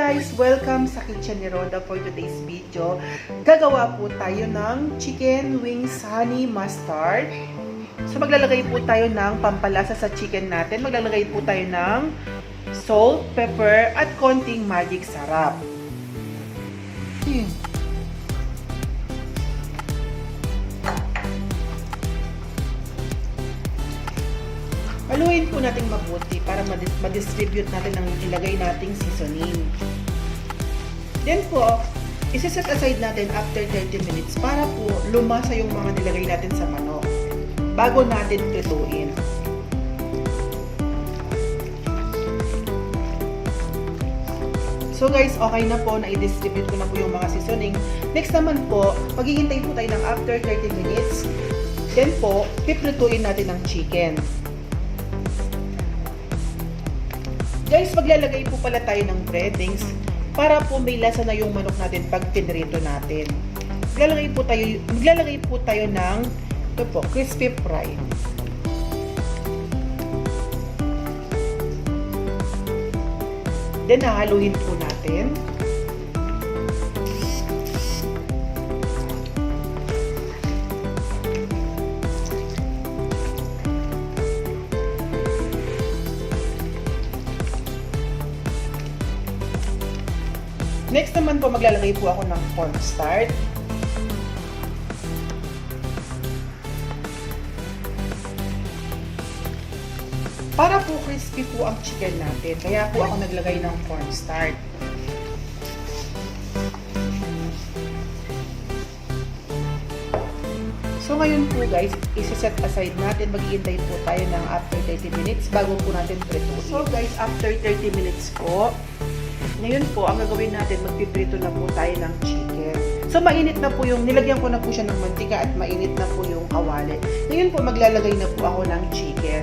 guys! Welcome sa kitchen ni Rhoda for today's video. Gagawa po tayo ng chicken wings honey mustard. So maglalagay po tayo ng pampalasa sa chicken natin. Maglalagay po tayo ng salt, pepper, at konting magic sarap. Haluin po natin mabuti para ma-distribute natin ang ilagay nating seasoning. Then po, isi-set aside natin after 30 minutes para po lumasa yung mga nilagay natin sa manok bago natin prituin. So guys, okay na po na i-distribute ko na po yung mga seasoning. Next naman po, maghihintay po tayo ng after 30 minutes. Then po, piprituin natin ang chicken. Guys, maglalagay po pala tayo ng breadings para po may lasa na yung manok natin pag pinrito natin. Maglalagay po tayo ng ito po, crispy fry. Then, hahaluin po natin. Next naman po, maglalagay po ako ng cornstarch. Para po crispy po ang chicken natin, kaya po ako naglagay ng cornstarch. So ngayon po guys, isi-set aside natin, maghihintay po tayo ng after 30 minutes bago po natin prituin. So guys, after 30 minutes po, ngayon po, ang gagawin natin, magpiprito na po tayo ng chicken. So, mainit na po yung, nilagyan ko na po siya ng mantika at mainit na po yung kawali. Ngayon po, maglalagay na po ako ng chicken.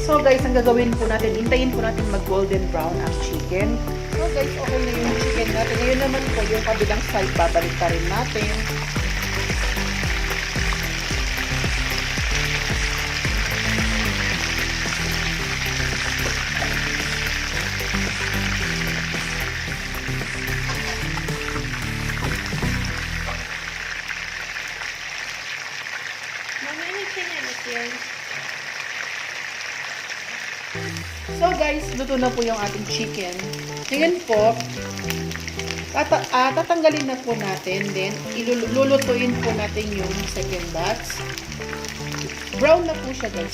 So guys, ang gagawin po natin, hintayin po natin mag-golden brown ang chicken. So guys, okay na yung chicken natin. Ngayon naman po, yung kabilang side, babalik pa rin natin. So guys, luto na po yung ating chicken. Ngayon po, tatanggalin na po natin. Then, ilulutuin po natin yung second batch. Brown na po siya guys.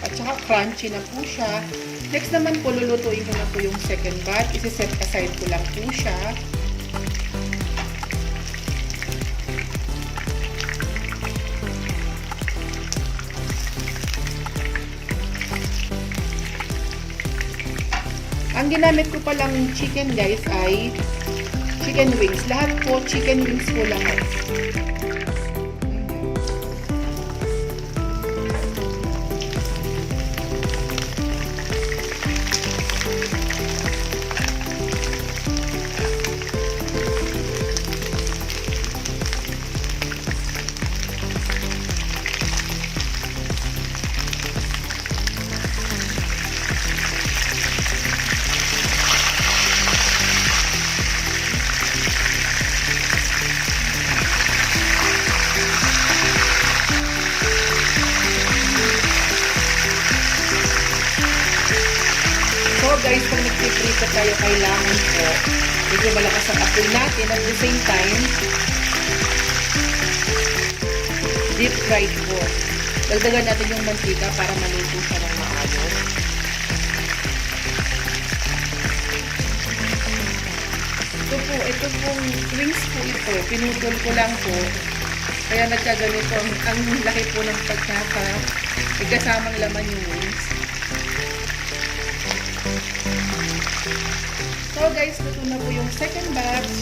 At saka crunchy na po siya. Next naman po, lulutuin ko na po yung second batch. Isi-set aside ko lang po siya. Ang ginamit ko palang chicken guys ay chicken wings. Lahat po chicken wings po lahat. Guys, kung nagpiprito tayo, kailangan po medyo malakas ang apoy natin at the same time deep fried po. Dagdagan natin yung mantika para maluto siya ng maayos. Ito pong wings po ito, pinutol ko lang po. Kaya nagkaganito, ang laki po ng pagkaka. May kasamang laman yung wings. So guys, luto na po yung second batch.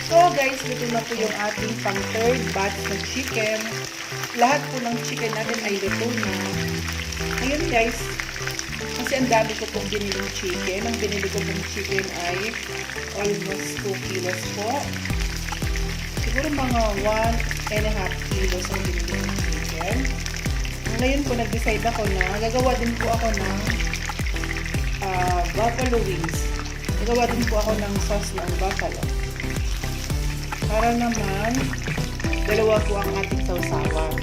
So guys, luto na po yung ating pang third batch ng chicken. Lahat po ng chicken natin ay luto na. Ngayon guys, kasi ang dami ko pong biniling chicken. Ang binili ko pong chicken ay almost 2 kilos po. Siguro mga 1.5 kilos ang binili kong chicken. Ngayon po, nag-decide ako na gagawa din po ako ng buffalo wings. Gagawa din po ako ng sauce ng buffalo. Para naman, dalawa po ang ating sausawan.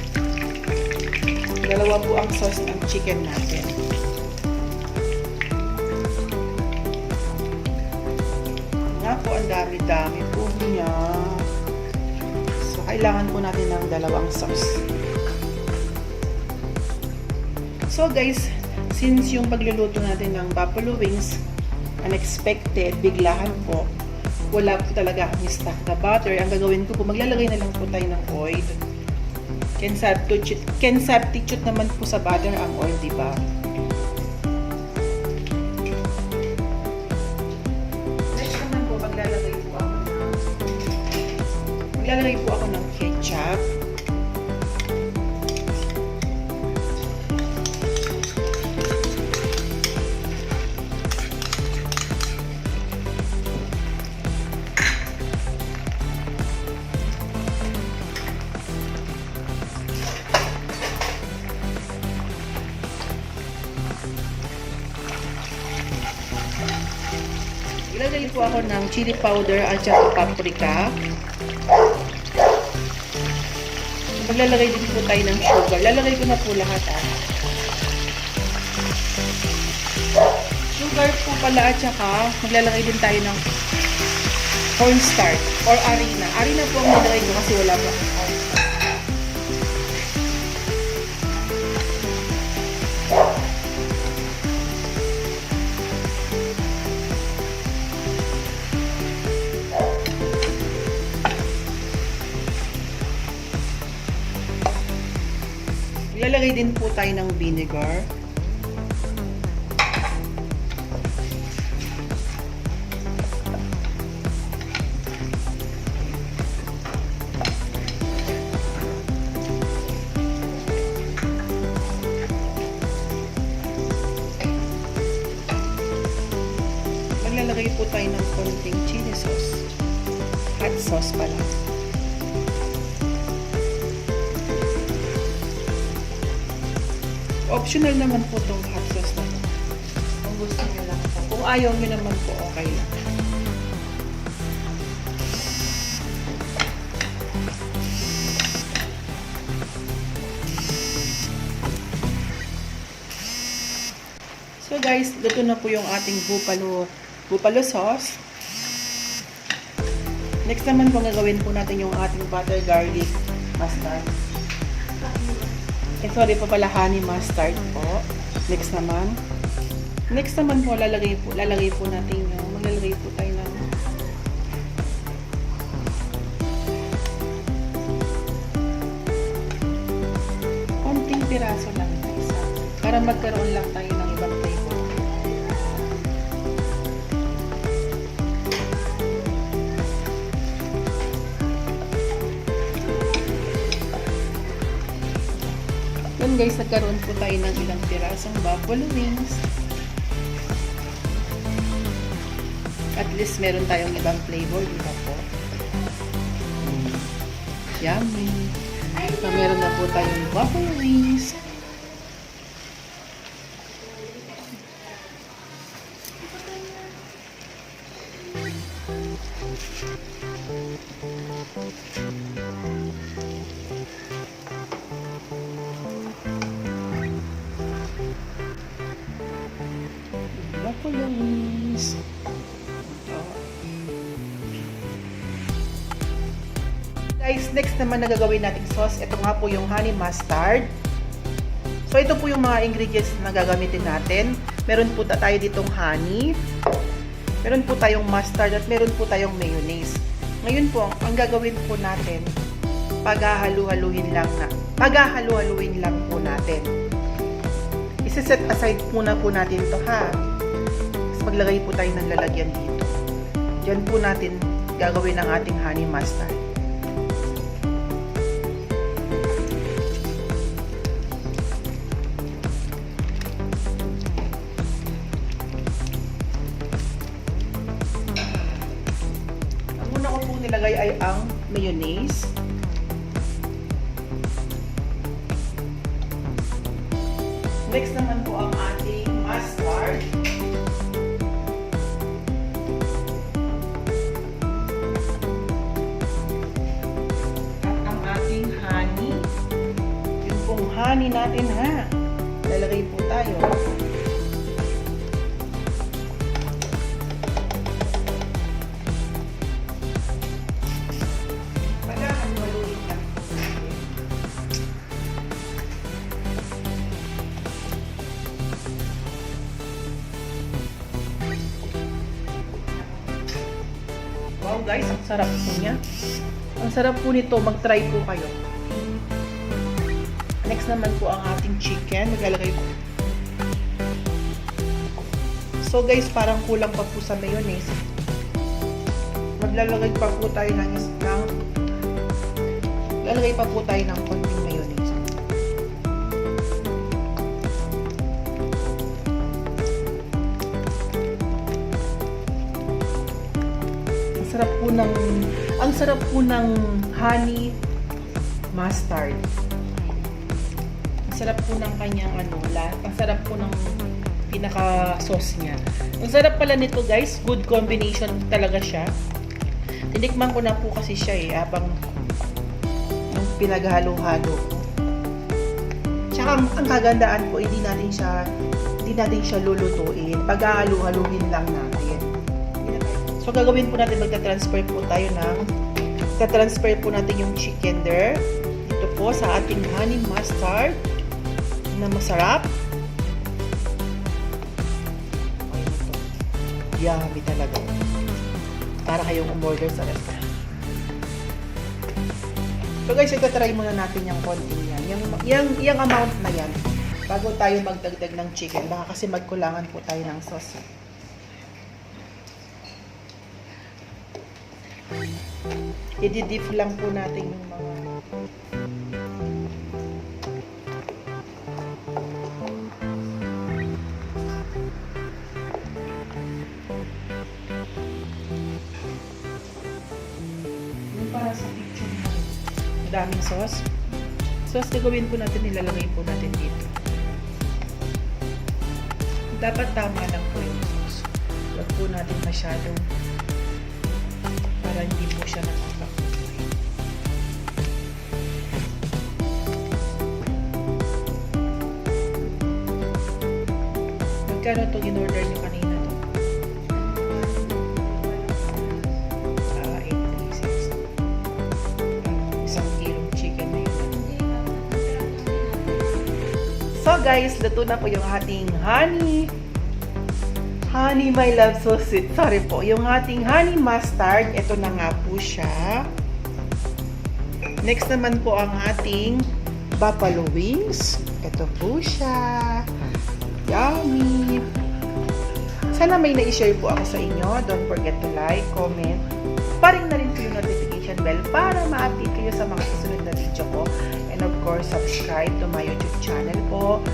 Dalawa po ang sauce ng chicken natin. Nga po, ang dami-dami po niya. So, kailangan po natin ng dalawang sauce. So guys, since yung pagluluto natin ng buffalo wings, unexpected, biglahan po, wala po talaga akong stock na butter. Ang gagawin ko po, maglalagay na lang po tayo ng oil. Can substitute naman po sa butter ang oil, diba? Next naman po, maglalagay po ako ng ketchup. Ilagay po ako ng chili powder at saka paprika. Maglalagay din po tayo ng sugar. Lalagay ko na po lahat Sugar po pala at saka maglalagay din tayo ng cornstarch or harina. Harina po ang nilagay ko kasi wala po akong cornstarch. Lalagay din po tayo ng vinegar. Maglalagay po tayo ng konting chili sauce. Hot sauce pala. Optional naman po itong hot sauce na ito. Kung gusto nyo lang po. Kung ayaw nyo naman po, okay lang. So guys, luto na po yung ating buffalo sauce. Next naman po, gagawin po natin yung ating butter garlic mustard. Sorry po pala, honey mustard po. Next naman po, lalagay po natin yung, maglalagay po tayo ng konting piraso lang na isa. Para magkaroon lang tayo ng ibang flavor. Guys, nagkaroon po tayo ng ilang pirasong buffalo wings. At least meron tayong ibang flavor, di ba po? Yummy! So, meron na po tayong buffalo wings. guys. Guys, next naman na gagawin nating sauce. Ito nga po yung honey mustard. So, ito po yung mga ingredients na gagamitin natin. Meron po tayo ditong honey. Meron po tayong mustard at meron po tayong mayonnaise. Ngayon po, ang gagawin po natin, paghahalu-haluin lang po natin. Isa-set aside muna po natin ito, ha. Tapos maglagay po tayo ng lalagyan dito. Diyan po natin gagawin ang ating honey mustard. Nilagay ay ang mayonnaise. Next naman po ang ating mustard. At ang ating honey. Yung pong honey natin, ha. Lalagay po tayo. Wow guys, ang sarap po niya. Ang sarap po nito, mag-try po kayo. Next naman po ang ating chicken. Maglalagay po. So guys, parang kulang pa po sa mayonnaise. Maglalagay pa po tayo lalagay pa po tayo ng konting mayonnaise. Ang sarap po ng honey mustard. Ang sarap po ng kanyang ang sarap po ng pinaka-sauce niya. Ang sarap pala nito guys, good combination talaga siya. Tinikman ko na po kasi siya habang yung pinaghalo-halo. Tsaka ang kagandaan po, hindi natin siya lulutuin. Paghahalo-haluin lang natin. So, gagawin po natin, magta-transfer po natin yung chicken there. Dito po sa ating honey mustard na masarap. Ayun ito. Yummy talaga. Para kayong umorder sa restaurant. So guys, ito-try muna natin yung konting yan. Yung amount na yan. Bago tayo magdagdag ng chicken. Baka kasi magkulangan po tayo ng sauce. I-dip lang po natin yung mga yung para sa picture mo. Daming sauce. Sauce gagawin po natin, nilalagay po natin dito. Dapat tama lang po yung sauce. Huwag po natin masyadong para hindi po siya nakakakuloy. Magkano itong in-order nyo kanina to? 836. Isang kilong chicken na yun. So guys, luto na po yung ating honey my love so sweet. Sorry po. Yung ating honey mustard, ito na nga po siya. Next naman po ang ating buffalo wings. Ito po siya. Yummy! Sana may na-share po ako sa inyo. Don't forget to like, comment. Pa-ring na rin po yung notification bell para ma-update kayo sa mga susunod na video ko. And of course, subscribe to my YouTube channel po.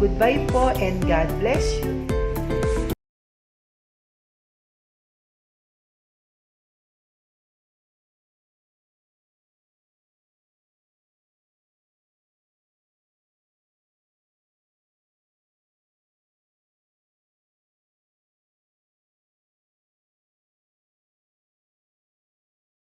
Goodbye po and God bless you!